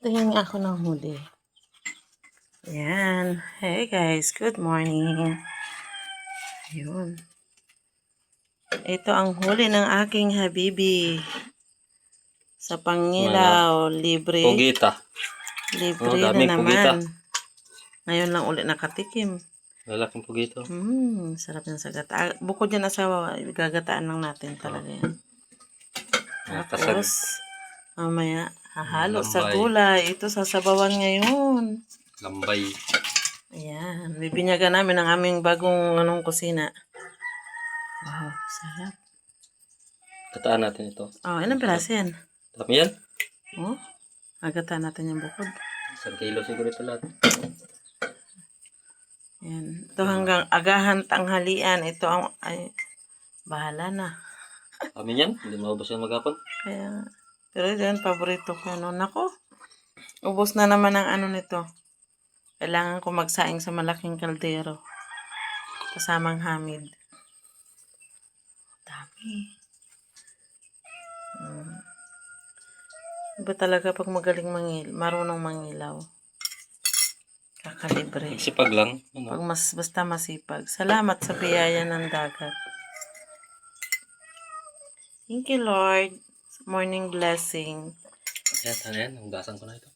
Tingin ako ng huli. Yan. Hey guys, good morning. Ayun. Ito ang huli ng aking habibi. Sa Pangilaw, libre. Pugita. Libre Oh, daming na pugita. naman. Ngayon lang ulit nakatikim. Lalaking pugito. Sarap ng sagata. Bukod yan asawa, gagataan lang natin talaga yan. Tapos, mamaya, hahalo sa Lambay. gulay. Ito sasabawan ngayon. Lambay. Ayan. Bibinyagan namin ang aming bagong kusina. Wow, sarap. Kataan natin ito. Oh, ilang piraso yan? Dami yan. Oh, agataan natin yung bukod. 1 kilo siguro ito lahat. Ayan. Ito hanggang agahan tanghalian. Ito ang, bahala na. Dami yan. Hindi maubos yan maghapon. Kaya, pero ito yan, paborito ko. No? Nako, ubos na naman ang nito. Kailangan ko magsaing sa malaking kaldero. Kasamang hamid. Dami. Iba talaga pag magaling marunong mangilaw. Kakalibre. Magsipag lang. Pag basta masipag. Salamat sa biyaya ng dagat. Thank you, Lord. Morning blessing. Yan, ano yan? Hugasan ko na ito.